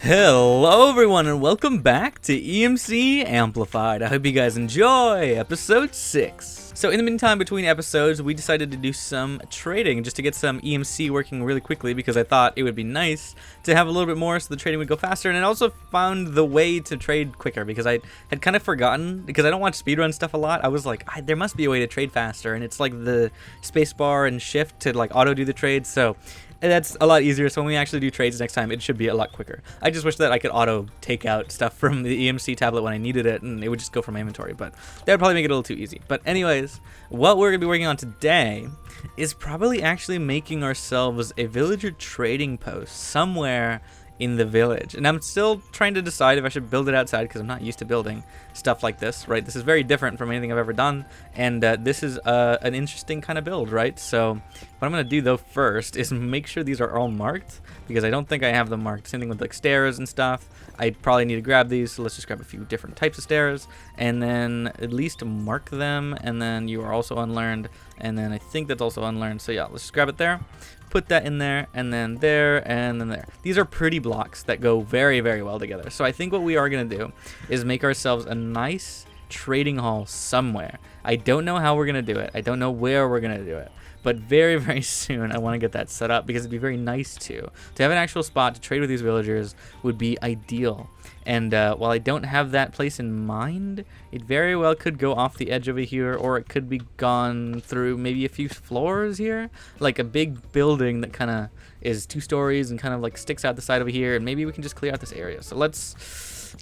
Hello everyone and welcome back to EMC Amplified. I hope you guys enjoy episode 6. So in the meantime between episodes we decided to do some trading just to get some EMC working really quickly because I thought it would be nice to have a little bit more so the trading would go faster, and I also found the way to trade quicker because I had kind of forgotten, because I don't watch speedrun stuff a lot. I was like, there must be a way to trade faster, and it's like the spacebar and shift to like auto do the trades, so that's a lot easier. So when we actually do trades next time, it should be a lot quicker. I just wish that I could auto take out stuff from the EMC tablet when I needed it, and it would just go from my inventory, but that would probably make it a little too easy. But anyways, what we're going to be working on today is probably actually making ourselves a villager trading post somewhere in the village. And I'm still trying to decide if I should build it outside because I'm not used to building stuff like this, right? This is very different from anything I've ever done, and this is an interesting kind of build, right? So what I'm going to do though first is make sure these are all marked, because I don't think I have them marked. Same thing with like stairs and stuff. I probably need to grab these, so let's just grab a few different types of stairs and then at least mark them, and then you are also unlearned, and then I think that's also unlearned, so yeah, let's just grab it there, put that in there, and then there, and then there. These are pretty blocks that go very, very well together. So I think what we are going to do is make ourselves a nice trading hall somewhere. I don't know how we're going to do it. I don't know where we're going to do it. But very, very soon I want to get that set up because it'd be very nice to have an actual spot to trade with these villagers would be ideal. And while I don't have that place in mind, it very well could go off the edge over here, or it could be gone through maybe a few floors here, like a big building that kind of is 2 stories and kind of like sticks out the side over here, and maybe we can just clear out this area. So let's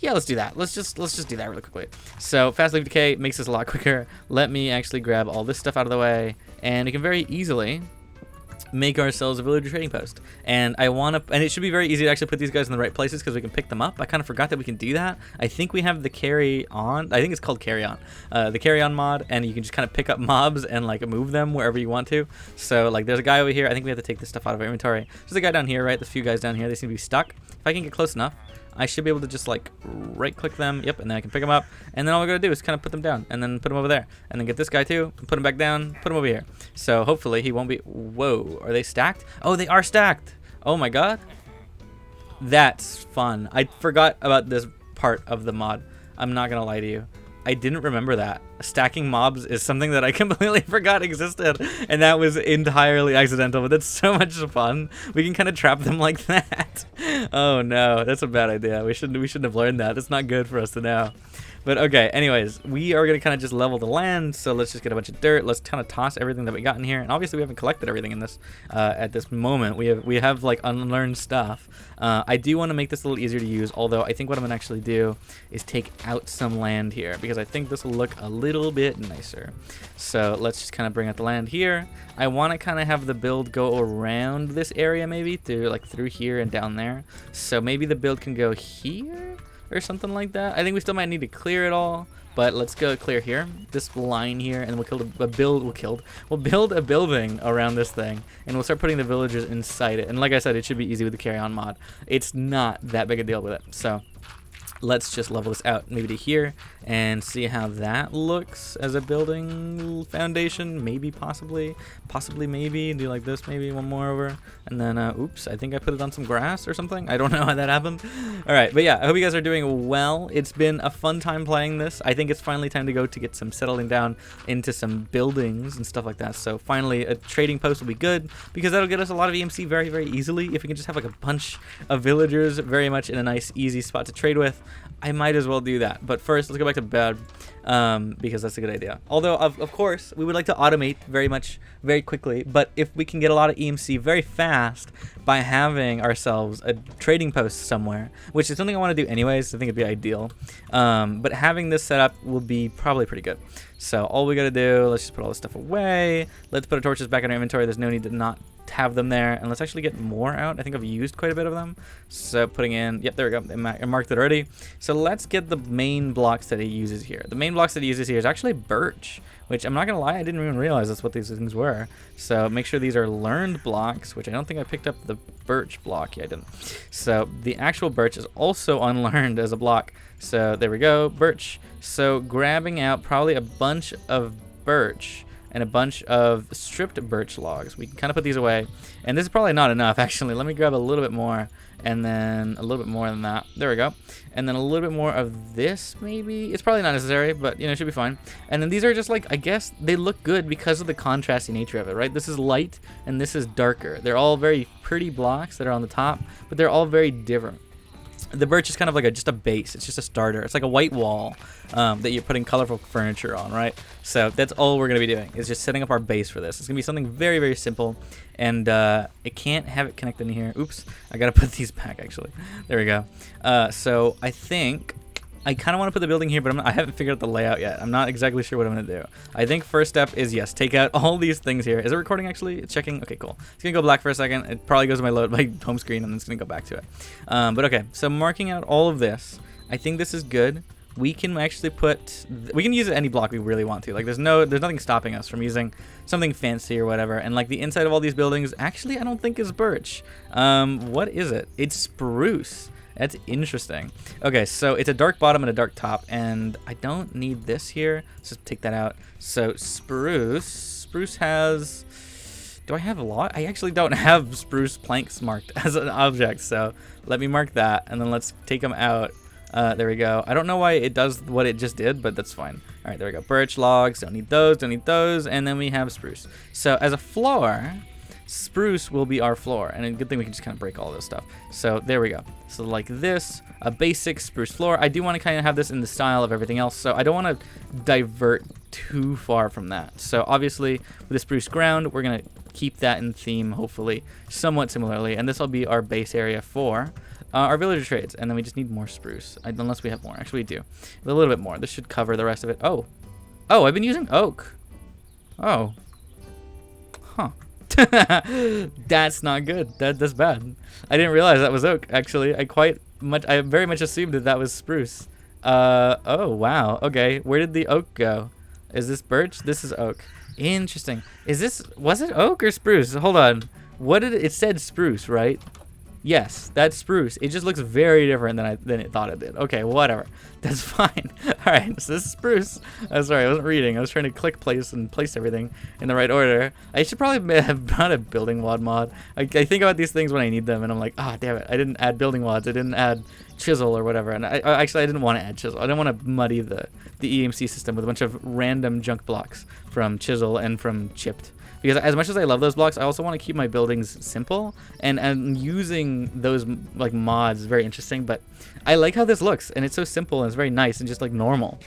do that. Let's just do that really quickly. So fast leave decay makes this a lot quicker. Let me actually grab all this stuff out of the way, and we can very easily make ourselves a villager trading post. And and it should be very easy to actually put these guys in the right places because we can pick them up. I kind of forgot that we can do that. I think we have the carry on. I think it's called carry on, the carry on mod, and you can just kind of pick up mobs and like move them wherever you want to. So like there's a guy over here. I think we have to take this stuff out of our inventory. There's a guy down here, right? There's a few guys down here. They seem to be stuck. If I can get close enough, I should be able to just like right click them, yep, and then I can pick them up, and then all I gotta do is kind of put them down and then put them over there, and then get this guy too, put him back down, put him over here. So hopefully he won't be, whoa, are they stacked? Oh, they are stacked. Oh my god, that's fun. I forgot about this part of the mod. I'm not gonna lie to you, I didn't remember that. Stacking mobs is something that I completely forgot existed, and that was entirely accidental, but that's so much fun. We can kind of trap them like that. Oh no, that's a bad idea. We shouldn't have learned that. It's not good for us to know. But okay, anyways, we are going to kind of just level the land, so let's just get a bunch of dirt. Let's kind of toss everything that we got in here, and obviously we haven't collected everything in this at this moment. We have like unlearned stuff. I do want to make this a little easier to use, although I think what I'm going to actually do is take out some land here, because I think this will look a little bit nicer. So let's just kind of bring out the land here. I want to kind of have the build go around this area, maybe through here and down there. So maybe the build can go here or something like that. I think we still might need to clear it all, but let's go clear here, this line here, and we'll build a building around this thing, and we'll start putting the villagers inside it. And like I said, it should be easy with the carry on mod. It's not that big a deal with it. So let's just level this out maybe to here and see how that looks as a building foundation. Maybe, possibly maybe do like this, maybe one more over, and then oops, I think I put it on some grass or something. I don't know how that happened. All right, but yeah, I hope you guys are doing well. It's been a fun time playing this. I think it's finally time to go to get some settling down into some buildings and stuff like that. So finally a trading post will be good, because that'll get us a lot of EMC very, very easily. If we can just have like a bunch of villagers very much in a nice easy spot to trade with, I might as well do that. But first, let's go back to bed, because that's a good idea. Although, of course, we would like to automate very quickly. But if we can get a lot of EMC very fast by having ourselves a trading post somewhere, which is something I want to do anyways, I think it'd be ideal. But having this set up will be probably pretty good. So all we got to do, let's just put all this stuff away. Let's put our torches back in our inventory. There's no need to not have them there, and let's actually get more out. I think I've used quite a bit of them, so putting in, yep, there we go, I marked it already. So let's get the main blocks that he uses here. The main blocks that he uses here is actually birch, which I'm not gonna lie, I didn't even realize that's what these things were. So make sure these are learned blocks, which I don't think I picked up the birch block. Yeah, I didn't. So the actual birch is also unlearned as a block. So there we go, birch. So grabbing out probably a bunch of birch and a bunch of stripped birch logs. We can kind of put these away, and this is probably not enough actually. Let me grab a little bit more and then a little bit more than that. There we go. And then a little bit more of this, maybe. It's probably not necessary, but, you know, it should be fine. And then these are just like, I guess they look good because of the contrasty nature of it, right? This is light, and this is darker. They're all very pretty blocks that are on the top, but they're all very different. The birch is kind of like just a base. It's just a starter. It's like a white wall that you're putting colorful furniture on, right? So that's all we're going to be doing is just setting up our base for this. It's going to be something very, very simple, and it can't have it connected in here. Oops, I got to put these back, actually. There we go. So I think I kind of want to put the building here, but I haven't figured out the layout yet. I'm not exactly sure what I'm going to do. I think first step is, yes, take out all these things here. Is it recording, actually? It's checking. Okay, cool. It's going to go black for a second. It probably goes to my home screen, and then it's going to go back to it. But okay, so marking out all of this, I think this is good. We can actually we can use any block we really want to. Like, there's nothing stopping us from using something fancy or whatever. And like the inside of all these buildings, actually, I don't think is birch. What is it? It's spruce. That's interesting. Okay, so it's a dark bottom and a dark top, and I don't need this here. Let's just take that out. So spruce has, do I have a lot? I actually don't have spruce planks marked as an object, so let me mark that, and then let's take them out. There we go. I don't know why it does what it just did, but that's fine. All right, there we go. Birch logs, don't need those, and then we have spruce. So as a floor, spruce will be our floor, and a good thing we can just kind of break all this stuff. So there we go. So like this, a basic spruce floor. I do want to kind of have this in the style of everything else, so I don't want to divert too far from that. So obviously with the spruce ground, we're gonna keep that in theme, hopefully somewhat similarly, and this will be our base area for our villager trades. And then we just need more spruce, unless we have more. Actually we do, a little bit more. This should cover the rest of it. Oh, I've been using oak. Oh, huh. That's not good. That's bad. I didn't realize that was oak, actually. I very much assumed that was spruce. Oh wow. Okay, where did the oak go? Is this birch? This is oak. Interesting. Was it oak or spruce? Hold on. What did it said spruce, right? Yes, that's spruce. It just looks very different than it thought it did. Okay, whatever. That's fine. All right, so this is spruce. I'm sorry, I wasn't reading. I was trying to click place and place everything in the right order. I should probably have brought a building wad mod. I think about these things when I need them, and I'm like, ah, damn it. I didn't add building wads. I didn't add chisel or whatever. And I didn't want to add chisel. I didn't want to muddy the EMC system with a bunch of random junk blocks from chisel and from chipped. Because as much as I love those blocks, I also want to keep my buildings simple, and using those like mods is very interesting. But I like how this looks, and it's so simple and it's very nice and just like normal.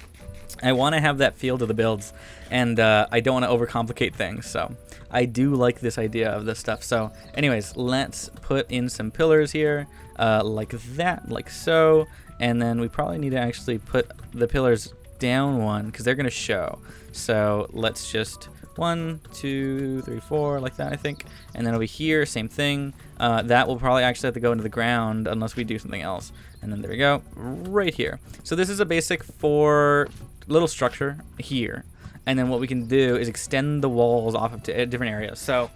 I want to have that feel to the builds, and I don't want to overcomplicate things. So I do like this idea of this stuff. So anyways, let's put in some pillars here, like that, like so, and then we probably need to actually put the pillars down one because they're gonna show. So let's just 1, 2, 3, 4, like that, I think. And then over here, same thing. That will probably actually have to go into the ground unless we do something else. And then there we go, right here. So this is a basic 4 little structure here. And then what we can do is extend the walls off of to different areas. So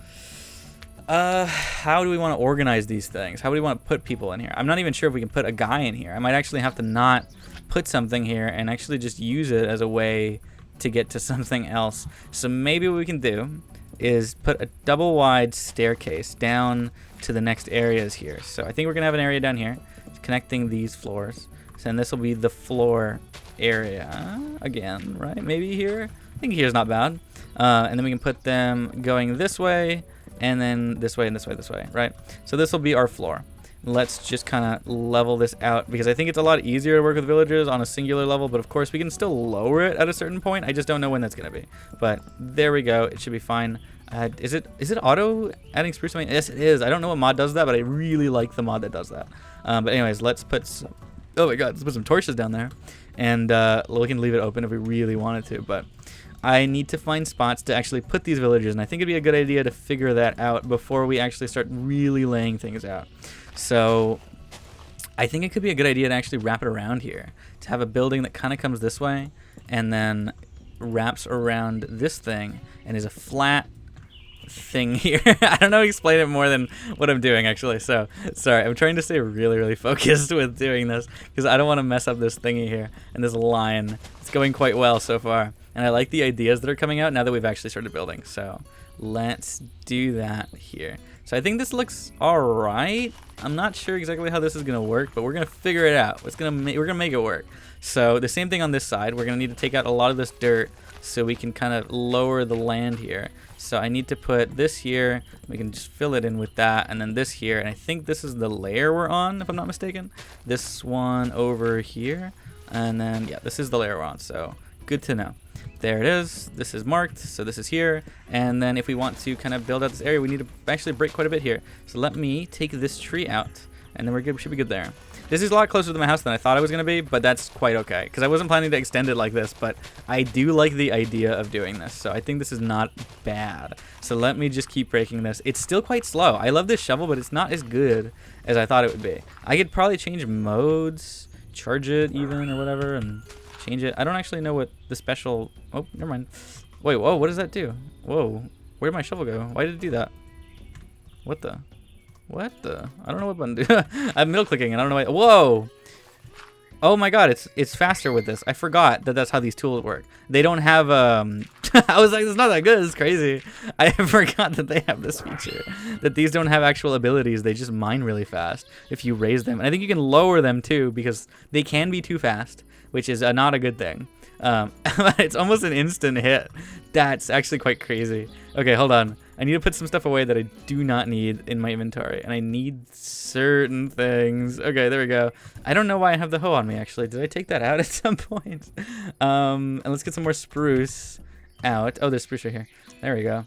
how do we want to organize these things? How do we want to put people in here? I'm not even sure if we can put a guy in here. I might actually have to not put something here and actually just use it as a way to get to something else. So maybe what we can do is put a double wide staircase down to the next areas here. So I think we're gonna have an area down here connecting these floors. So then this will be the floor area again, right? Maybe here. I think here's not bad. And then we can put them going this way, and then this way and this way, this way, right? So this will be our floor. Let's just kind of level this out because I think it's a lot easier to work with villagers on a singular level, but of course we can still lower it at a certain point. I just don't know when that's going to be. But there we go. It should be fine. Is it auto adding spruce to my? Yes, it is. I don't know what mod does that, but I really like the mod that does that. But anyways, let's put some, oh my god, let's put some torches down there. And we can leave it open if we really wanted to, but I need to find spots to actually put these villagers, and I think it'd be a good idea to figure that out before we actually start really laying things out. So I think it could be a good idea to actually wrap it around here, to have a building that kind of comes this way and then wraps around this thing and is a flat thing here. I don't know how to explain it more than what I'm doing, actually. So sorry, I'm trying to stay really, really focused with doing this because I don't want to mess up this thingy here and this line. It's going quite well so far, and I like the ideas that are coming out now that we've actually started building. So let's do that here. So I think this looks all right. I'm not sure exactly how this is gonna work, but we're gonna figure it out. We're gonna make it work. So the same thing on this side. We're gonna need to take out a lot of this dirt so we can kind of lower the land here. So I need to put this here. We can just fill it in with that, and then this here. And I think this is the layer we're on, if I'm not mistaken. This one over here, and then yeah, this is the layer we're on. So good to know. There it is. This is marked, so this is here. And then if we want to kind of build out this area, we need to actually break quite a bit here. So let me take this tree out, and then we're good. We should be good there. This is a lot closer to my house than I thought it was going to be, but that's quite okay, because I wasn't planning to extend it like this, but I do like the idea of doing this, so I think this is not bad. So let me just keep breaking this. It's still quite slow. I love this shovel, but it's not as good as I thought it would be. I could probably change modes, charge it even, or whatever, and change it. I don't actually know what the special... Oh, never mind. Wait, whoa, what does that do? Whoa, where did my shovel go? Why did it do that? What the... I don't know what button to do. I'm middle clicking and I don't know why. Whoa! Oh my god, it's faster with this. I forgot that that's how these tools work. They don't have I was like, it's not that good, it's crazy. I forgot that they have this feature. That these don't have actual abilities, they just mine really fast if you raise them. And I think you can lower them too, because they can be too fast, which is not a good thing. It's almost an instant hit. That's actually quite crazy. Okay, hold on. I need to put some stuff away that I do not need in my inventory, and I need certain things. Okay, there we go. I don't know why I have the hoe on me, actually. Did I take that out at some point? And let's get some more spruce out. Oh, there's spruce right here. There we go.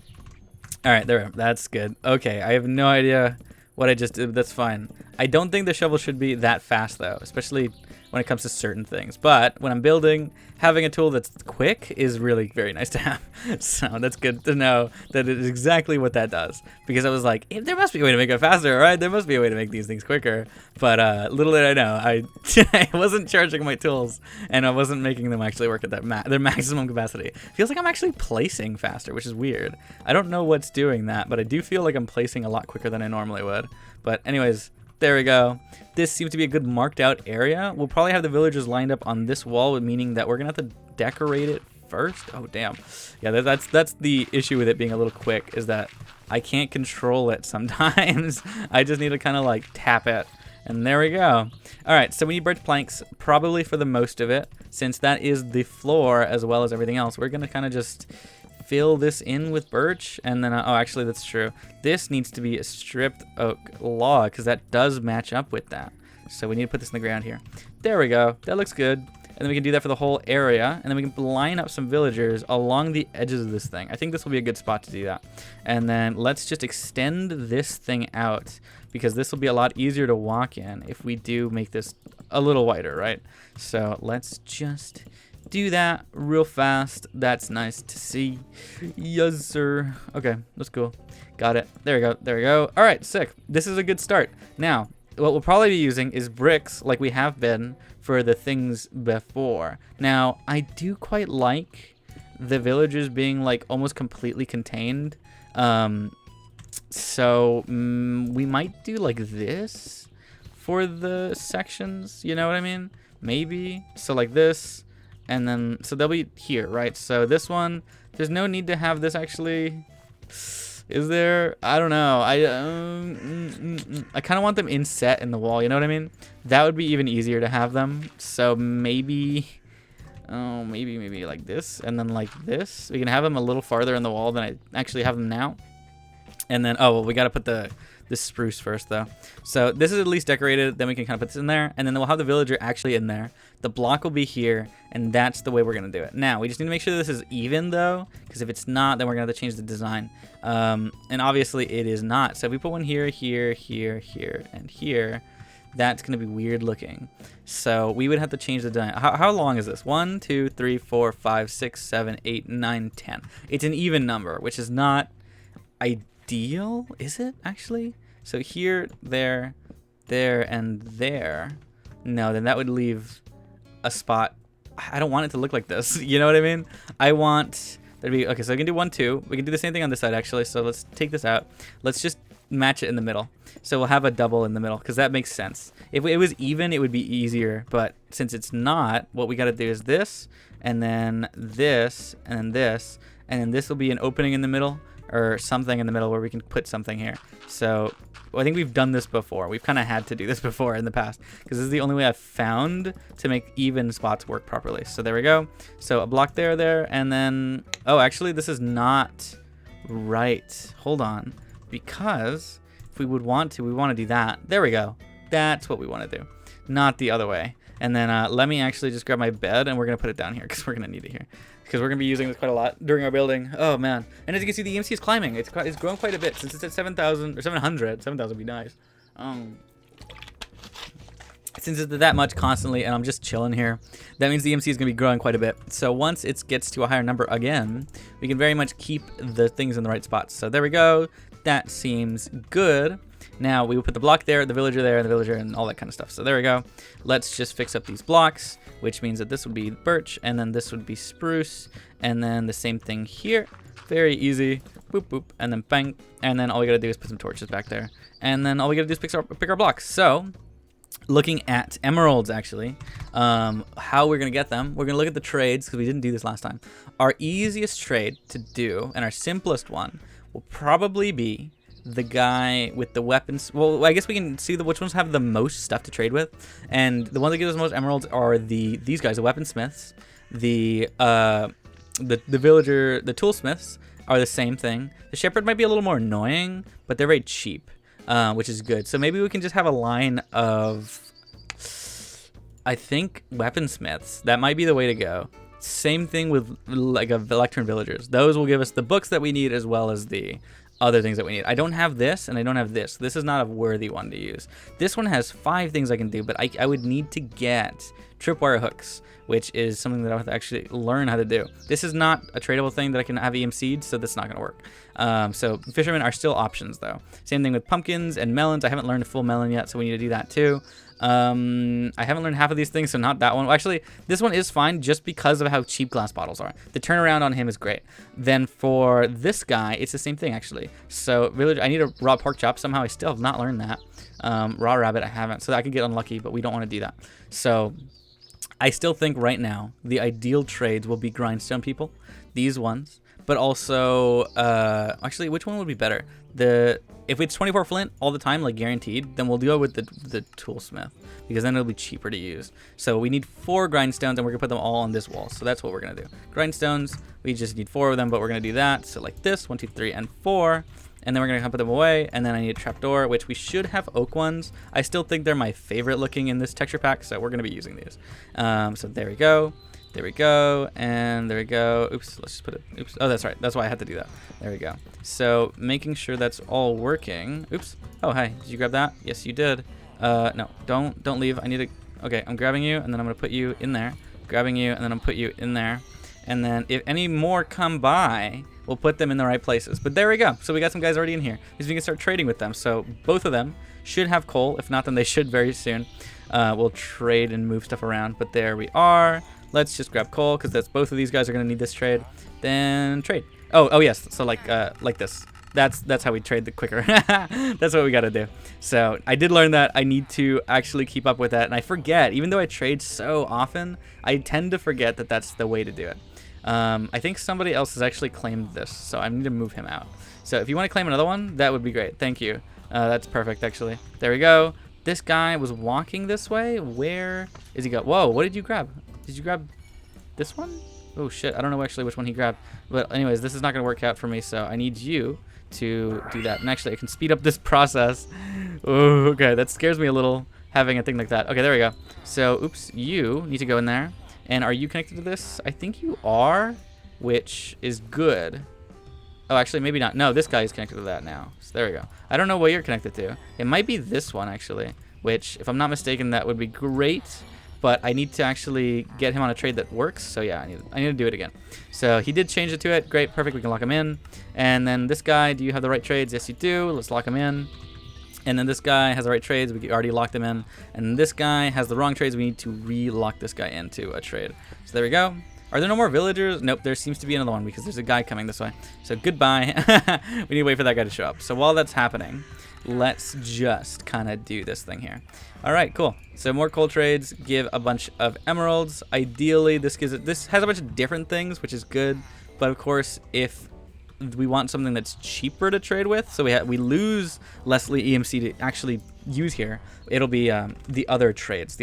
All right, there we go. That's good. Okay, I have no idea what I just did. That's fine. I don't think the shovel should be that fast, though, especially when it comes to certain things. But when I'm building, having a tool that's quick is really very nice to have. So that's good to know that it is exactly what that does. Because I was like, there must be a way to make it faster, right? There must be a way to make these things quicker. But little did I know, I wasn't charging my tools, and I wasn't making them actually work at their maximum capacity. Feels like I'm actually placing faster, which is weird. I don't know what's doing that, but I do feel like I'm placing a lot quicker than I normally would. But anyways, there we go. This seems to be a good marked out area. We'll probably have the villagers lined up on this wall, meaning that we're gonna have to decorate it first. Oh damn. Yeah, that's the issue with it being a little quick, is that I can't control it sometimes. I just need to kind of like tap it. And there we go. All right, so we need birch planks probably for the most of it, since that is the floor as well as everything else. We're gonna kind of just fill this in with birch, and then oh, actually that's true, this needs to be a stripped oak log, because that does match up with that. So we need to put this in the ground here. There we go. That looks good. And then we can do that for the whole area, and then we can line up some villagers along the edges of this thing. I think this will be a good spot to do that. And then let's just extend this thing out, because this will be a lot easier to walk in if we do make this a little wider, right? So let's just do that real fast. That's nice to see. Yes, sir. Okay, that's cool. Got it. There we go. There we go. All right, sick. This is a good start. Now, what we'll probably be using is bricks, like we have been for the things before. Now, I do quite like the villagers being like almost completely contained. So we might do like this for the sections. You know what I mean? Maybe. So like this. And then, so they'll be here, right? So this one, there's no need to have this actually. Is there? I don't know. I kind of want them inset in the wall. You know what I mean? That would be even easier to have them. So maybe, oh, maybe like this, and then like this. We can have them a little farther in the wall than I actually have them now. And then, oh, well, we got to put this spruce first, though. So this is at least decorated. Then we can kind of put this in there. And then we'll have the villager actually in there. The block will be here. And that's the way we're going to do it. Now, we just need to make sure this is even, though. Because if it's not, then we're going to have to change the design. And obviously, it is not. So if we put one here, here, here, here, and here, that's going to be weird looking. So we would have to change the design. How long is this? 1, 2, 3, 4, 5, 6, 7, 8, 9, 10. It's an even number, which is not ideal, is it actually? So here, there, and there. No, then that would leave a spot. I don't want it to look like this. You know what I mean? I want there to be, okay, so we can do 1, 2. We can do the same thing on this side, actually. So let's take this out. Let's just match it in the middle. So we'll have a double in the middle, because that makes sense. If it was even, it would be easier. But since it's not, what we got to do is this, and then this, and then this, and then this will be an opening in the middle. or something in the middle where we can put something here. So I think we've done this before. We've kind of had to do this before in the past because this is the only way I've found to make even spots work properly. So there we go. So a block there, and then, oh, actually this is not right. Hold on, because if we would want to, we want to do that. There we go. That's what we want to do, not the other way. And then let me actually just grab my bed, and we're going to put it down here because we're going to need it here. Because we're going to be using this quite a lot during our building. Oh, man. And as you can see, the EMC is climbing. It's grown quite a bit since it's at 7,000 or 700. 7,000 would be nice. Since it's that much constantly, and I'm just chilling here, that means the EMC is going to be growing quite a bit. So once it gets to a higher number again, we can very much keep the things in the right spots. So there we go. That seems good. Now we will put the block there, the villager there, the villager, and all that kind of stuff. So there we go. Let's just fix up these blocks, which means that this would be birch, and then this would be spruce, and then the same thing here. Very easy. Boop, boop, and then bang. And then all we gotta do is put some torches back there. And then all we gotta do is pick our blocks. So looking at emeralds, actually, how we're gonna get them, we're gonna look at the trades, because we didn't do this last time. Our easiest trade to do, and our simplest one, will probably be the guy with the weapons. Well, I guess we can see which ones have the most stuff to trade with, and the one that gives us most emeralds are these guys, the weaponsmiths. The villager, the toolsmiths are the same thing. The shepherd might be a little more annoying, but they're very cheap, which is good. So maybe we can just have a line of, I think, weaponsmiths. That might be the way to go. Same thing with like a lectern villagers. Those will give us the books that we need as well as the other things that we need. I don't have this, and I don't have this. This is not a worthy one to use. This one has 5 things I can do, but I would need to get tripwire hooks, which is something that I have to actually learn how to do. This is not a tradable thing that I can have EMC'd, so that's not gonna work. So fishermen are still options though. Same thing with pumpkins and melons. I haven't learned a full melon yet, so we need to do that too. I haven't learned half of these things, so not that one. Well, actually, this one is fine just because of how cheap glass bottles are. The turnaround on him is great. Then for this guy, it's the same thing actually. So village, I need a raw pork chop. Somehow I still have not learned that. Raw rabbit, I haven't. So I could get unlucky, but we don't want to do that. So I still think right now the ideal trades will be grindstone people, these ones, but also actually, which one would be better? If it's 24 flint all the time, like guaranteed, then we'll go with the toolsmith, because then it'll be cheaper to use. So we need 4 grindstones, and we're gonna put them all on this wall. So that's what we're gonna do. Grindstones, we just need 4 of them, but we're gonna do that. So like this, 1, 2, 3, and 4. And then we're gonna put them away, and then I need a trapdoor, which we should have oak ones. I still think they're my favorite looking in this texture pack, so we're gonna be using these. So there we go. There we go, and there we go. Oops, let's just put it, oops. Oh, that's right, that's why I had to do that. There we go. So making sure that's all working. Oops, oh, hey, did you grab that? Yes, you did. No, don't leave, I need to, okay, I'm grabbing you, and then I'm gonna put you in there. Grabbing you, and then I'm put you in there. And then if any more come by, we'll put them in the right places. But there we go, so we got some guys already in here, because we can start trading with them. So both of them should have coal. If not, then they should very soon. We'll trade and move stuff around, but there we are. Let's just grab coal, because that's both of these guys are going to need this trade. Then trade. Oh yes. So like this. That's how we trade the quicker. That's what we got to do. So I did learn that. I need to actually keep up with that, and I forget. Even though I trade so often, I tend to forget that that's the way to do it. I think somebody else has actually claimed this, so I need to move him out. So if you want to claim another one, that would be great. Thank you. That's perfect, actually. There we go. This guy was walking this way. Where is he go? Whoa, what did you grab? Did you grab this one? Oh shit, I don't know actually which one he grabbed. But anyways, this is not gonna work out for me, so I need you to do that. And actually I can speed up this process. Oh, okay, that scares me a little, having a thing like that. Okay, there we go. So, oops, you need to go in there. And are you connected to this? I think you are, which is good. Oh, actually, maybe not. No, this guy is connected to that now. So there we go. I don't know what you're connected to. It might be this one, actually, which, if I'm not mistaken, that would be great. But I need to actually get him on a trade that works. So yeah, I need to do it again. So he did change it to it. Great, perfect. We can lock him in. And then this guy, do you have the right trades? Yes, you do. Let's lock him in. And then this guy has the right trades. We already locked him in. And this guy has the wrong trades. We need to re-lock this guy into a trade. So there we go. Are there no more villagers? Nope, there seems to be another one because there's a guy coming this way. So goodbye. We need to wait for that guy to show up. So while that's happening, let's just kind of do this thing here. All right, cool. So more coal trades give a bunch of emeralds. Ideally, this has a bunch of different things, which is good. But of course, if we want something that's cheaper to trade with. So we lose less EMC to actually use here. It'll be the other traders.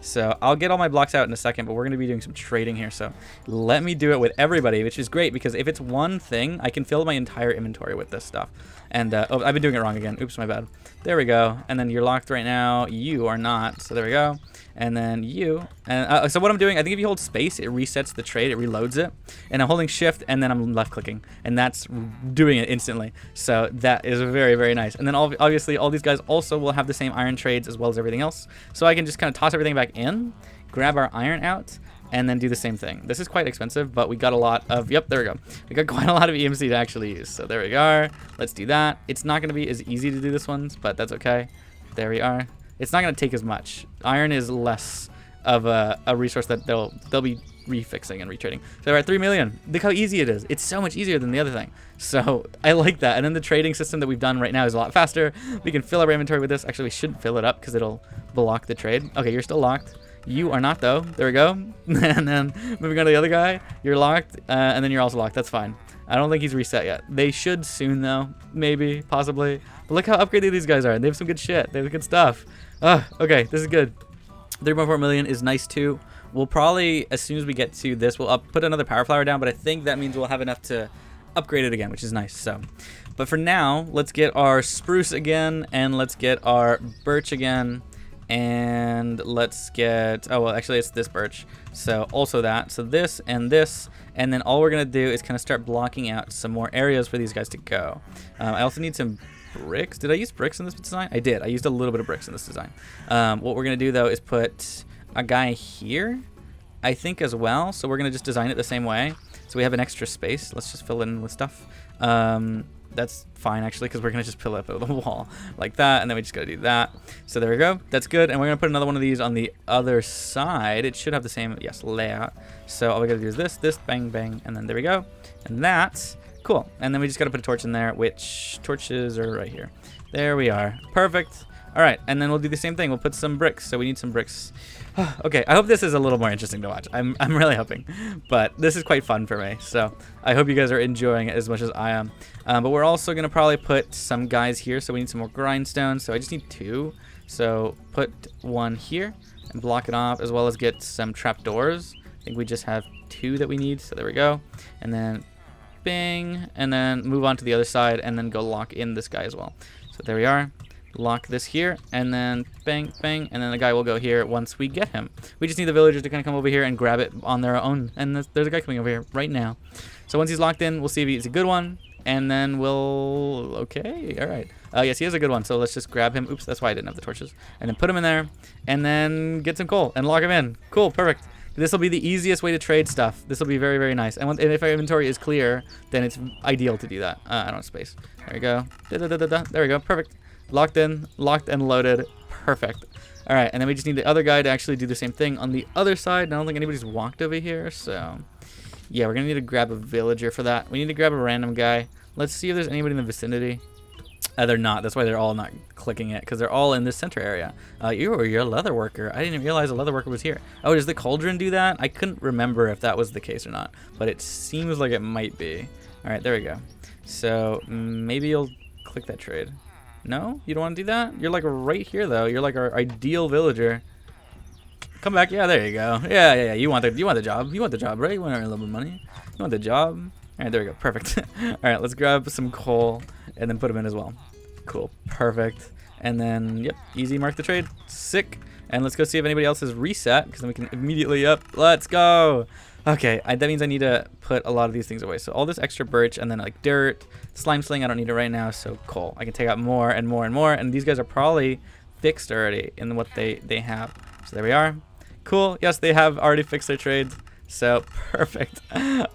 So I'll get all my blocks out in a second, but we're going to be doing some trading here. So let me do it with everybody, which is great because if it's one thing, I can fill my entire inventory with this stuff. And oh, I've been doing it wrong again. Oops, my bad. There we go. And then you're locked right now. You are not. So there we go. And then you. And so what I'm doing, I think if you hold space, it resets the trade. It reloads it. And I'm holding shift, and then I'm left clicking. And that's doing it instantly. So that is very, very nice. And then obviously all these guys also will have the same iron trades as well as everything else. So I can just kind of toss everything back in, grab our iron out, and then do the same thing. This is quite expensive, but we got a lot of, yep, there we go. We got quite a lot of EMC to actually use. So there we go. Let's do that. It's not going to be as easy to do this ones, but that's okay. There we are. It's not going to take as much. Iron is less of a resource that they'll be refixing and retrading. So we're at 3 million. Look how easy it is. It's so much easier than the other thing. So I like that. And then the trading system that we've done right now is a lot faster. We can fill our inventory with this. Actually, we shouldn't fill it up because it'll block the trade. Okay, you're still locked. You are not, though. There we go. And then moving on to the other guy, you're locked, and then you're also locked. That's fine. I don't think he's reset yet. They should soon, though. Maybe, possibly. But look how upgraded these guys are. They have some good shit. They have good stuff. Okay, this is good. 3.4 million is nice, too. We'll probably, as soon as we get to this, we'll put another power flower down, but I think that means we'll have enough to upgrade it again, which is nice. So, but for now, let's get our spruce again, and let's get our birch again. And let's get, oh well, actually it's this birch, so also that, so this, and then all we're gonna do is kind of start blocking out some more areas for these guys to go. I also need some bricks. Did I use bricks in this design? I did. I used a little bit of bricks in this design. What we're gonna do though is put a guy here, I think, as well. So we're gonna just design it the same way, so we have an extra space. Let's just fill it in with stuff. That's fine, actually, because we're going to just fill it up with the wall like that, and then we just got to do that. So there we go. That's good. And we're going to put another one of these on the other side. It should have the same, yes, layout. So all we got to do is this, bang, bang, and then there we go. And that's cool. And then we just got to put a torch in there, which torches are right here. There we are. Perfect. All right, and then we'll do the same thing. We'll put some bricks. So we need some bricks. Okay, I hope this is a little more interesting to watch. I'm really hoping, but this is quite fun for me. So I hope you guys are enjoying it as much as I am. But we're also gonna probably put some guys here. So we need some more grindstones. So I just need 2. So put 1 here and block it off, as well as get some trapdoors. I think we just have 2 that we need. So there we go. And then bing, and then move on to the other side, and then go lock in this guy as well. So there we are. Lock this here, and then bang, bang, and then the guy will go here once we get him. We just need the villagers to kind of come over here and grab it on their own, and there's a guy coming over here right now. So once he's locked in, we'll see if he's a good one, and then we'll, okay, all right. Yes, he is a good one, so let's just grab him. Oops, that's why I didn't have the torches. And then put him in there, and then get some coal, and lock him in. Cool, perfect. This will be the easiest way to trade stuff. This will be very, very nice. And if our inventory is clear, then it's ideal to do that. I don't have space. There we go. There we go, perfect. Locked in, locked and loaded. Perfect. All right, and then we just need the other guy to actually do the same thing on the other side. I don't think anybody's walked over here, so yeah, we're gonna need to grab a villager for that. We need to grab a random guy. Let's see if there's anybody in the vicinity. They're not. That's why they're all not clicking it, because they're all in this center area. You're a leather worker. I didn't realize a leather worker was here. Oh, does the cauldron do that? I couldn't remember if that was the case or not, but it seems like it might be. All right, there we go. So maybe you'll click that trade. No? You don't want to do that? You're like right here, though. You're like our ideal villager. Come back. Yeah, there you go. Yeah. You want the job. You want the job, right? You want a little bit of money. You want the job. All right, there we go. Perfect. All right, let's grab some coal and then put them in as well. Cool. Perfect. And then, yep, easy. Mark the trade. Sick. And let's go see if anybody else is reset, because then we can immediately up. Let's go. Okay, that means I need to put a lot of these things away. So all this extra birch, and then like dirt, slime sling, I don't need it right now, so coal. I can take out more and more and more, and these guys are probably fixed already in what they have. So there we are. Cool. Yes, they have already fixed their trades. So perfect.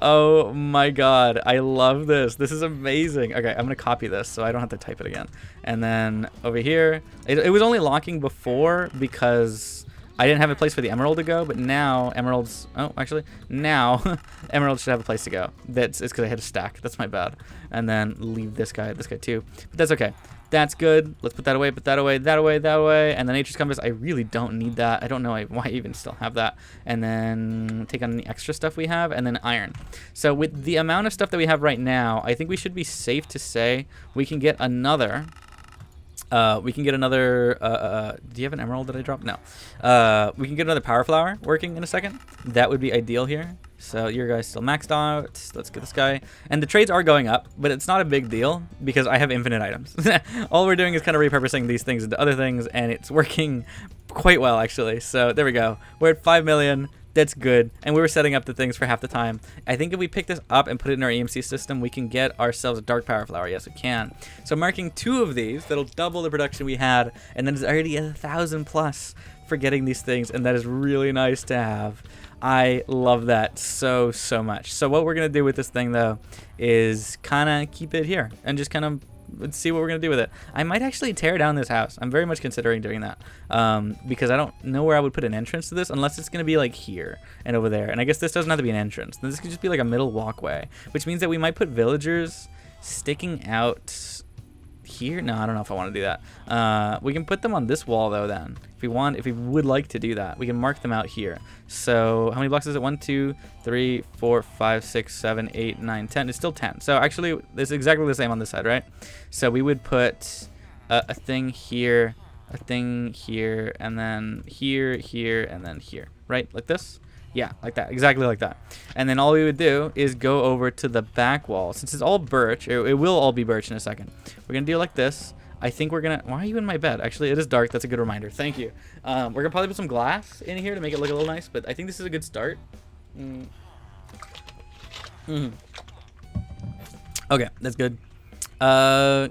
Oh my god, I love this. This is amazing. Okay, I'm gonna copy this so I don't have to type it again. And then over here, it was only locking before because I didn't have a place for the emerald to go, but now emeralds, oh, actually, now emeralds should have a place to go. It's because I hit a stack. That's my bad. And then leave this guy too. But that's okay. That's good. Let's put that away, that away. And the nature's compass, I really don't need that. I don't know why I even still have that. And then take on the extra stuff we have, and then iron. So with the amount of stuff that we have right now, I think we should be safe to say we can get another. Do you have an emerald that I dropped? No. We can get another power flower working in a second. That would be ideal here. So your guy's still maxed out. Let's get this guy. And the trades are going up, but it's not a big deal because I have infinite items. All we're doing is kind of repurposing these things into other things, and it's working quite well, actually. So there we go. We're at 5 million. That's good. And we were setting up the things for half the time. I think if we pick this up and put it in our EMC system, we can get ourselves a dark power flower. Yes, we can. So marking 2 of these, that'll double the production we had. And then it's already 1,000 plus for getting these things. And that is really nice to have. I love that so much. So what we're going to do with this thing, though, is kind of keep it here and just kind of see what we're going to do with it. I might actually tear down this house. I'm very much considering doing that because I don't know where I would put an entrance to this unless it's going to be like here and over there. And I guess this doesn't have to be an entrance. This could just be like a middle walkway, which means that we might put villagers sticking out here. No, I don't know if I want to do that. We can put them on this wall, though, then. If we would like to do that, we can mark them out here. So how many blocks is it? 1, 2, 3, 4, 5, 6, 7, 8, 9, 10. It's still 10. So actually, it's exactly the same on this side, right? So we would put a thing here, a thing here, and then here, and then here, right? Like this? Yeah, like that. Exactly like that. And then all we would do is go over to the back wall. Since it's all birch, it will all be birch in a second. We're going to do it like this. I think we're going to... Why are you in my bed? Actually, it is dark. That's a good reminder. Thank you. We're going to probably put some glass in here to make it look a little nice, but I think this is a good start. Okay, that's good. I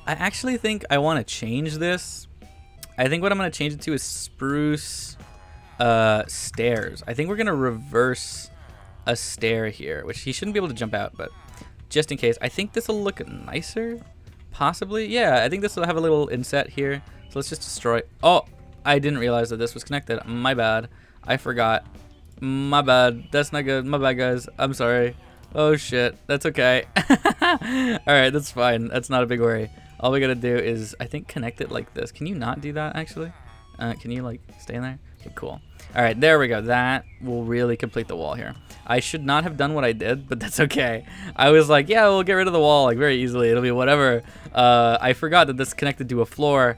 actually think I want to change this. I think what I'm going to change it to is spruce stairs. I think we're going to reverse a stair here, which he shouldn't be able to jump out, but just in case. I think this will look nicer. Possibly. Yeah, I think this will have a little inset here. So let's just destroy. Oh, I didn't realize that this was connected. My bad. I forgot. My bad. That's not good. My bad, guys. I'm sorry. Oh, shit. That's okay. All right, that's fine. That's not a big worry. All we got to do is, I think, connect it like this. Can you not do that, actually? Can you, like, stay in there? Okay, cool. All right, there we go. That will really complete the wall here. I should not have done what I did, but that's okay. I was like, yeah, we'll get rid of the wall like very easily. It'll be whatever. I forgot that this connected to a floor.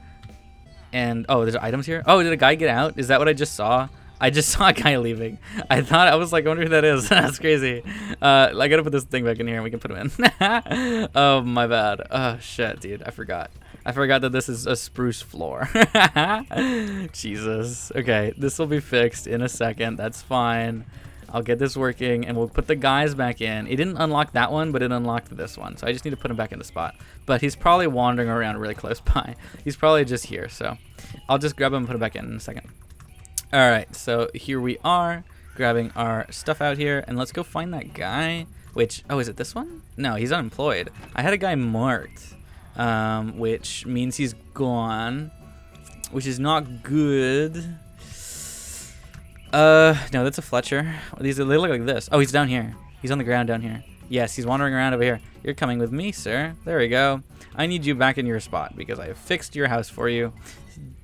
And, oh, there's items here? Oh, did a guy get out? Is that what I just saw? I just saw a guy leaving. I was like, I wonder who that is. That's crazy. I gotta put this thing back in here and we can put him in. Oh, my bad. Oh, shit, dude. I forgot. I forgot that this is a spruce floor. Jesus. Okay, this will be fixed in a second. That's fine. I'll get this working, and we'll put the guys back in. It didn't unlock that one, but it unlocked this one. So I just need to put him back in the spot. But he's probably wandering around really close by. He's probably just here, so I'll just grab him and put him back in a second. All right, so here we are, grabbing our stuff out here, and let's go find that guy, which, oh, is it this one? No, he's unemployed. I had a guy marked, which means he's gone, which is not good. No, that's a Fletcher. They look like this. Oh, he's down here. He's on the ground down here. Yes, he's wandering around over here. You're coming with me, sir. There we go. I need you back in your spot because I have fixed your house for you.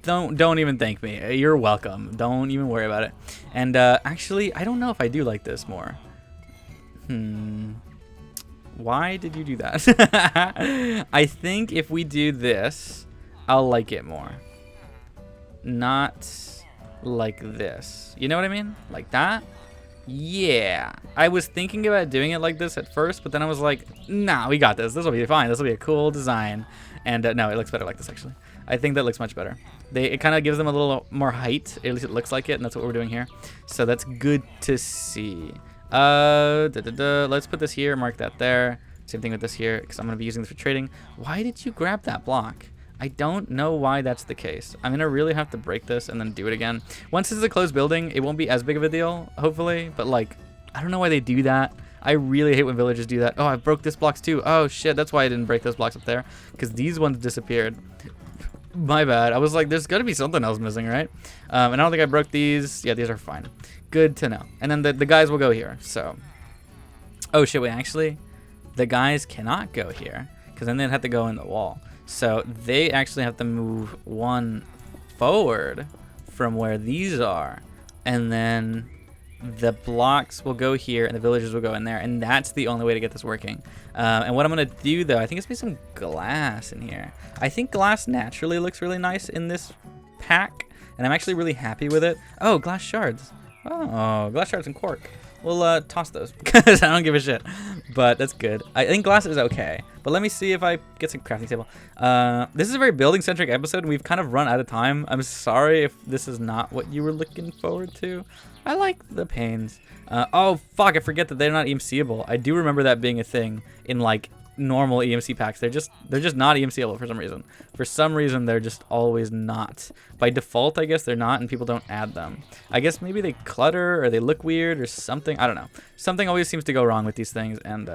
Don't even thank me. You're welcome. Don't even worry about it. And actually, I don't know if I do like this more. Why did you do that? I think if we do this, I'll like it more. Not like this. You know what I mean? Like that? Yeah. I was thinking about doing it like this at first, but then I was like, nah, we got this. This will be fine. This will be a cool design. And no, it looks better like this, actually. I think that looks much better. It kind of gives them a little more height. At least it looks like it, and that's what we're doing here. So that's good to see. Let's put this here, mark that there. Same thing with this here, because I'm going to be using this for trading. Why did you grab that block? I don't know why that's the case. I'm going to really have to break this and then do it again. Once this is a closed building, it won't be as big of a deal, hopefully. But, like, I don't know why they do that. I really hate when villagers do that. Oh, I broke this blocks too. Oh, shit. That's why I didn't break those blocks up there. Because these ones disappeared. My bad. I was like, there's got to be something else missing, right? And I don't think I broke these. Yeah, these are fine. Good to know. And then the guys will go here. So, oh, shit. Wait, actually, the guys cannot go here. Because then they'd have to go in the wall. So they actually have to move one forward from where these are, and then the blocks will go here and the villagers will go in there, and that's the only way to get this working. And what I'm gonna do though, I think it's maybe some glass in here. I think glass naturally looks really nice in this pack, and I'm actually really happy with it. Oh, glass shards. Oh, glass shards and cork. We'll toss those because I don't give a shit, but that's good. I think glass is okay, but let me see if I get some crafting table. This is a very building centric episode, and we've kind of run out of time. I'm sorry if this is not what you were looking forward to. I like the panes. Oh fuck, I forget that they're not EMCable. I do remember that being a thing in like normal EMC packs. They're just not EMCable for some reason. For some reason, they're just always not. By default, I guess they're not, and people don't add them. I guess maybe they clutter or they look weird or something. I don't know. Something always seems to go wrong with these things, and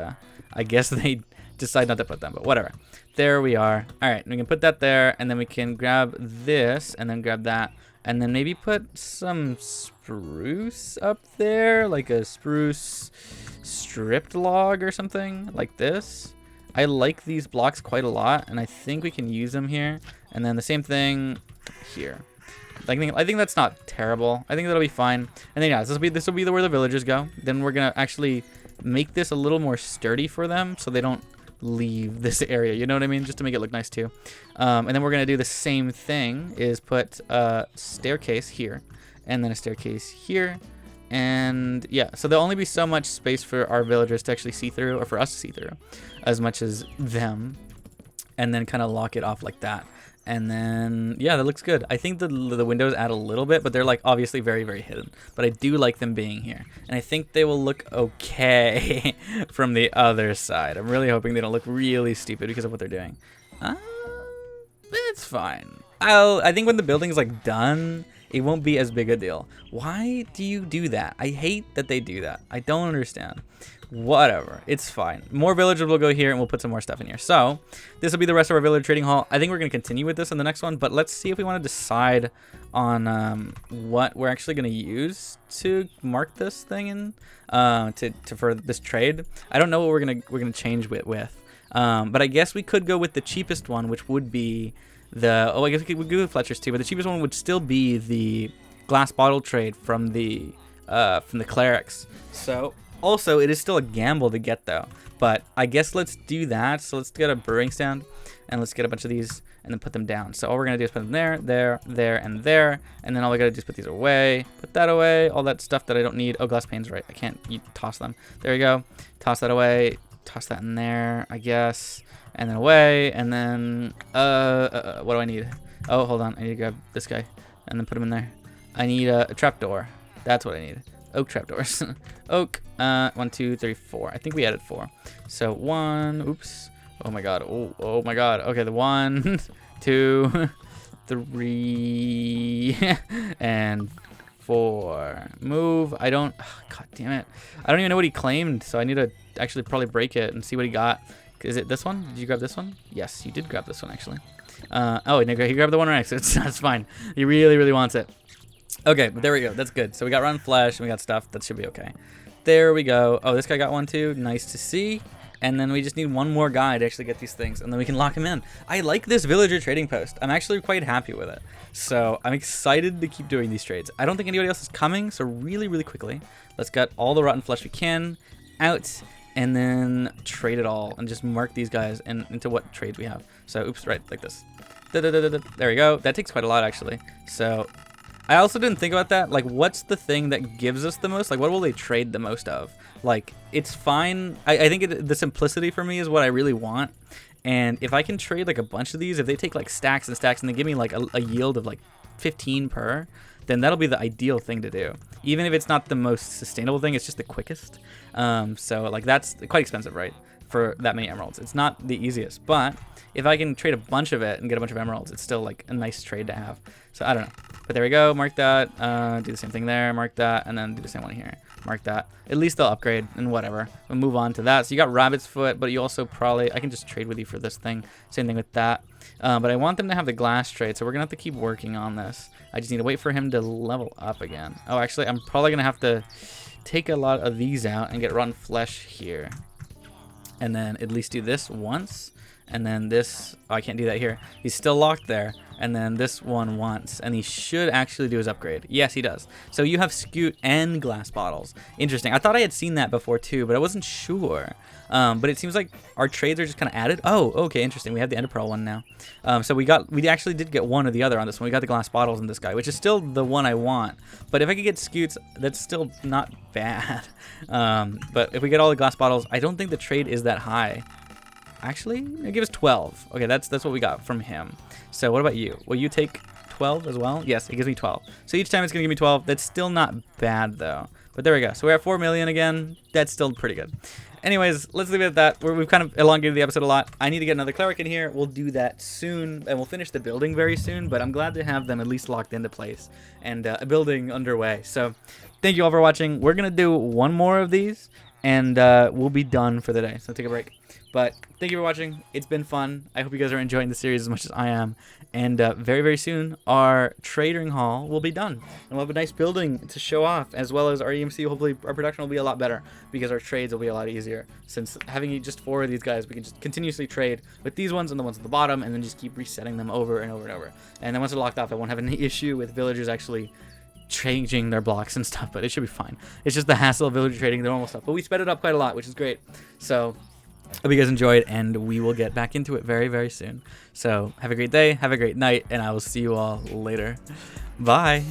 I guess they decide not to put them, but whatever. There we are. All right, we can put that there, and then we can grab this, and then grab that, and then maybe put some spruce up there, like a spruce stripped log or something like this. I like these blocks quite a lot, and I think we can use them here. And then the same thing here. I think that's not terrible. I think that'll be fine. And then yeah, this will be where the villagers go. Then we're gonna actually make this a little more sturdy for them, so they don't leave this area. You know what I mean? Just to make it look nice too. And then we're gonna do the same thing. Is put a staircase here, and then a staircase here. And yeah, so there'll only be so much space for our villagers to actually see through, or for us to see through, as much as them. And then kind of lock it off like that. And then, yeah, that looks good. I think the windows add a little bit, but they're like obviously very, very hidden. But I do like them being here. And I think they will look okay from the other side. I'm really hoping they don't look really stupid because of what they're doing. It's fine. I think when the building's like done, it won't be as big a deal. Why do you do that? I hate that they do that. I don't understand. Whatever, it's fine. More villagers will go here, and we'll put some more stuff in here. So this will be the rest of our villager trading hall. I think we're going to continue with this in the next one, but let's see if we want to decide on what we're actually going to use to mark this thing in for this trade. I don't know what we're gonna change with, but I guess we could go with the cheapest one, which would be the I guess we could go with Fletcher's too, but the cheapest one would still be the glass bottle trade from the clerics. So also, it is still a gamble to get though, but I guess let's do that. So let's get a brewing stand, and let's get a bunch of these and then put them down. So all we're gonna do is put them there, there, there, and there, and then all we gotta do is put these away, put that away, all that stuff that I don't need. Oh, glass panes, right? I can't toss them. There we go. Toss that away. Toss that in there, I guess, and then away, and then what do I need? Oh, hold on, I need to grab this guy and then put him in there. I need a trapdoor. That's what I need. Oak trapdoors. Oak. 1, 2, 3, 4. I think we added 4. So 1. Oops. Oh my god. Oh my god. Okay, the 1, 2, 3, and 4. Move. I don't. Oh, god damn it. I don't even know what he claimed, so I need to actually probably break it and see what he got. Is it this one? Did you grab this one? Yes, you did grab this one actually. Oh, he grabbed the one right next to it. That's fine. He really, really wants it. Okay, but there we go. That's good. So we got rotten flesh and we got stuff. That should be okay. There we go. Oh, this guy got one too. Nice to see. And then we just need one more guy to actually get these things, and then we can lock him in. I like this villager trading post. I'm actually quite happy with it. So I'm excited to keep doing these trades. I don't think anybody else is coming, so really, really quickly, let's get all the rotten flesh we can out, and then trade it all, and just mark these guys into what trades we have. So, oops, right, like this. There we go. That takes quite a lot, actually. So I also didn't think about that. Like, what's the thing that gives us the most? Like, what will they trade the most of? Like, it's fine. I think the simplicity for me is what I really want. And if I can trade, like, a bunch of these, if they take, like, stacks and stacks and they give me, like, a yield of, like, 15 per, then that'll be the ideal thing to do. Even if it's not the most sustainable thing, it's just the quickest. So, like, that's quite expensive, right? For that many emeralds. It's not the easiest. But if I can trade a bunch of it and get a bunch of emeralds, it's still, like, a nice trade to have. So, I don't know. But there we go. Mark that. Do the same thing there. Mark that. And then do the same one here. Mark that. At least they'll upgrade and whatever. We'll move on to that. So you got rabbit's foot, but you also probably... I can just trade with you for this thing. Same thing with that. But I want them to have the glass trade, so we're going to have to keep working on this. I just need to wait for him to level up again. Oh, actually, I'm probably going to have to take a lot of these out and get rotten flesh here. And then at least do this once. and then this, oh, I can't do that here. He's still locked there, and then this one wants, and he should actually do his upgrade. Yes, he does. So you have Scoot and glass bottles. Interesting. I thought I had seen that before too, but I wasn't sure. But it seems like our trades are just kind of added. Oh, okay, interesting. We have the Ender Pearl one now. So we actually did get one or the other on this one. We got the glass bottles in this guy, which is still the one I want. But if I could get Scoots, that's still not bad. But if we get all the glass bottles, I don't think the trade is that high. Actually, it gives us 12. Okay, that's what we got from him. So what about you? Will you take 12 as well? Yes, it gives me 12. So each time it's gonna give me 12. That's still not bad though. But there we go. So we're at 4 million again. That's still pretty good. Anyways, let's leave it at that. We've kind of elongated the episode a lot. I need to get another cleric in here. We'll do that soon, and we'll finish the building very soon, but I'm glad to have them at least locked into place and a building underway. So thank you all for watching. We're going to do one more of these, and we'll be done for the day. So take a break. But thank you for watching. It's been fun. I hope you guys are enjoying the series as much as I am. And very, very soon, our trading hall will be done. And we'll have a nice building to show off, as well as our EMC. Hopefully, our production will be a lot better because our trades will be a lot easier. Since having just 4 of these guys, we can just continuously trade with these ones and the ones at the bottom, and then just keep resetting them over and over and over. And then once they're locked off, I won't have any issue with villagers actually changing their blocks and stuff, but it should be fine. It's just the hassle of villager trading the normal stuff. But we sped it up quite a lot, which is great. So hope you guys enjoyed, and we will get back into it very, very soon. So have a great day, have a great night, and I will see you all later. Bye.